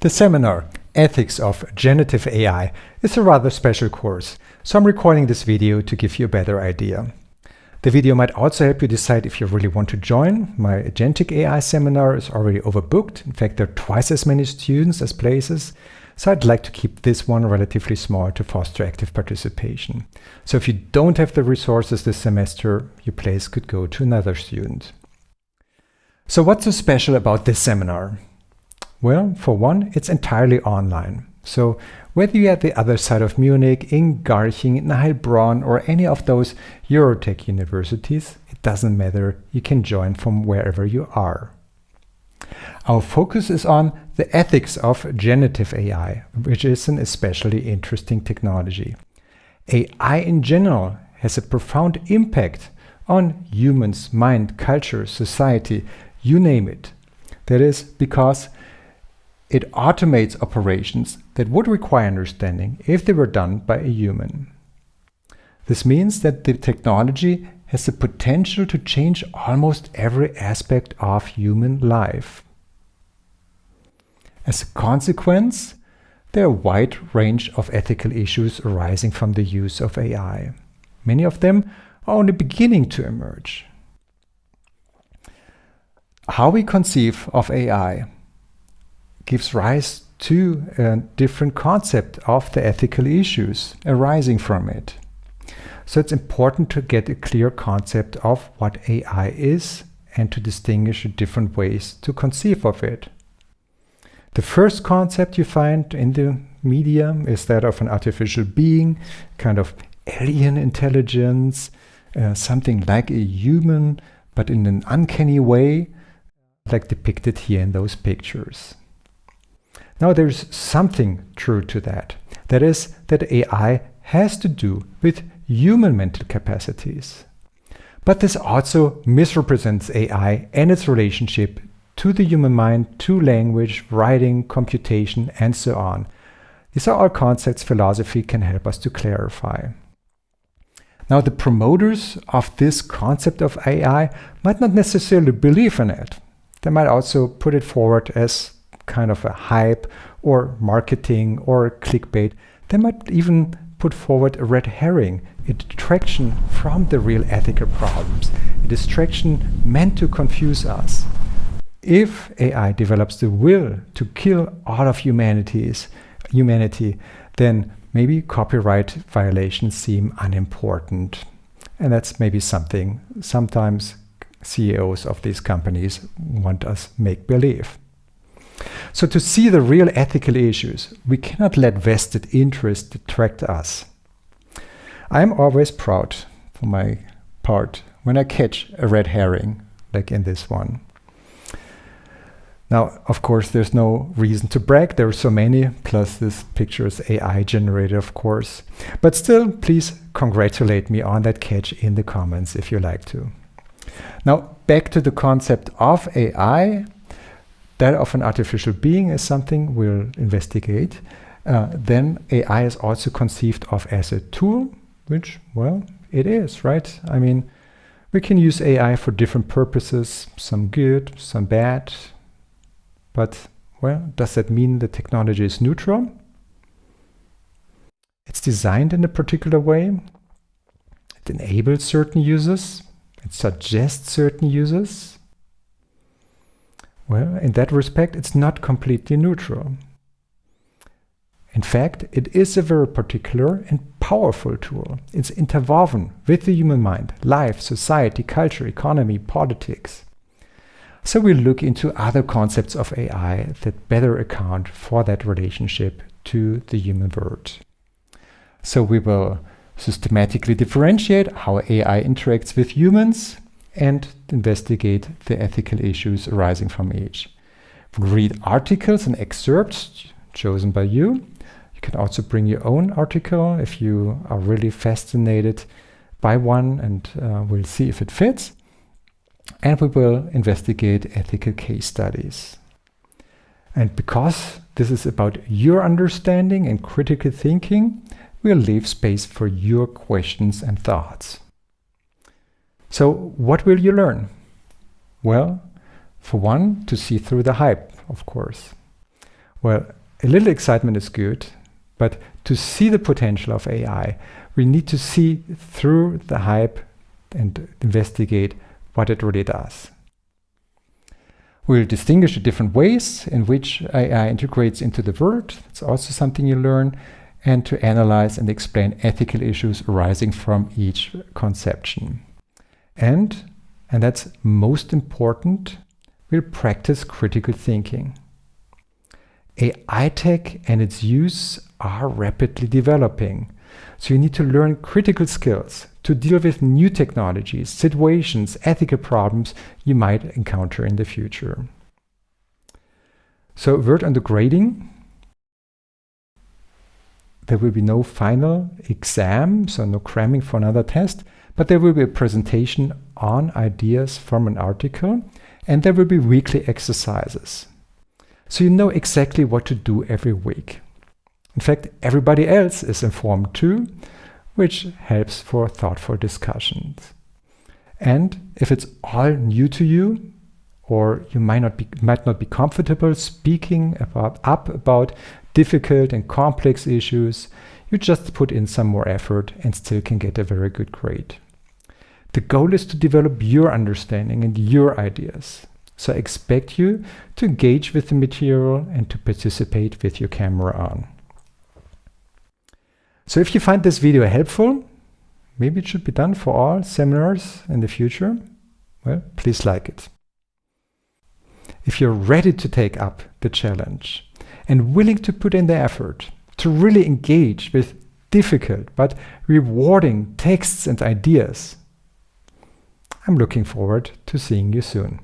The seminar, Ethics of Generative AI, is a rather special course, so I'm recording this video to give you a better idea. The video might also help you decide if you really want to join. My Agentic AI seminar is already overbooked. In fact, there are twice as many students as places, so I'd like to keep this one relatively small to foster active participation. So if you don't have the resources this semester, your place could go to another student. So what's so special about this seminar? Well, for one, it's entirely online. So whether you're at the other side of Munich, in Garching, in Heilbronn, or any of those Eurotech universities, it doesn't matter. You can join from wherever you are. Our focus is on the ethics of generative AI, which is an especially interesting technology. AI in general has a profound impact on humans, mind, culture, society, you name it. That is because it automates operations that would require understanding if they were done by a human. This means that the technology has the potential to change almost every aspect of human life. As a consequence, there are a wide range of ethical issues arising from the use of AI. Many of them are only beginning to emerge. How we conceive of AI gives rise to a different concept of the ethical issues arising from it. So it's important to get a clear concept of what AI is and to distinguish different ways to conceive of it. The first concept you find in the media is that of an artificial being, kind of alien intelligence, something like a human, but in an uncanny way, like depicted here in those pictures. Now there's something true to that. That is that AI has to do with human mental capacities. But this also misrepresents AI and its relationship to the human mind, to language, writing, computation, and so on. These are all concepts philosophy can help us to clarify. Now the promoters of this concept of AI might not necessarily believe in it. They might also put it forward as kind of a hype or marketing or clickbait. They might even put forward a red herring, a distraction from the real ethical problems, a distraction meant to confuse us. If AI develops the will to kill all of humanity, then maybe copyright violations seem unimportant. And that's maybe something sometimes CEOs of these companies want us make believe. So to see the real ethical issues, we cannot let vested interest detract us. I'm always proud, for my part, when I catch a red herring, like in this one. Now, of course, there's no reason to brag. There are so many, plus this picture is AI generated, of course. But still, please congratulate me on that catch in the comments if you like to. Now, back to the concept of AI. That of an artificial being is something we'll investigate. Then AI is also conceived of as a tool, which, well, it is, right? I mean, we can use AI for different purposes, some good, some bad. But, well, does that mean the technology is neutral? It's designed in a particular way. It enables certain users. It suggests certain users. Well, in that respect, it's not completely neutral. In fact, it is a very particular and powerful tool. It's interwoven with the human mind, life, society, culture, economy, politics. So we'll look into other concepts of AI that better account for that relationship to the human world. So we will systematically differentiate how AI interacts with humans and investigate the ethical issues arising from each. We'll read articles and excerpts chosen by you. You can also bring your own article if you are really fascinated by one, and we'll see if it fits. And we will investigate ethical case studies. And because this is about your understanding and critical thinking, we'll leave space for your questions and thoughts. So what will you learn? Well, for one, to see through the hype, of course. Well, a little excitement is good, but to see the potential of AI, we need to see through the hype and investigate what it really does. We'll distinguish the different ways in which AI integrates into the world. It's also something you learn, and to analyze and explain ethical issues arising from each conception. And that's most important, we'll practice critical thinking. AI tech and its use are rapidly developing. So you need to learn critical skills to deal with new technologies, situations, ethical problems you might encounter in the future. So a word on the grading. There will be no final exam, so no cramming for another test, but there will be a presentation on ideas from an article, and there will be weekly exercises. So you know exactly what to do every week. In fact, everybody else is informed too, which helps for thoughtful discussions. And if it's all new to you, or you might not be comfortable speaking about difficult and complex issues, you just put in some more effort and still can get a very good grade. The goal is to develop your understanding and your ideas. So I expect you to engage with the material and to participate with your camera on. So if you find this video helpful, maybe it should be done for all seminars in the future, well, please like it. If you're ready to take up the challenge and willing to put in the effort to really engage with difficult but rewarding texts and ideas, I'm looking forward to seeing you soon.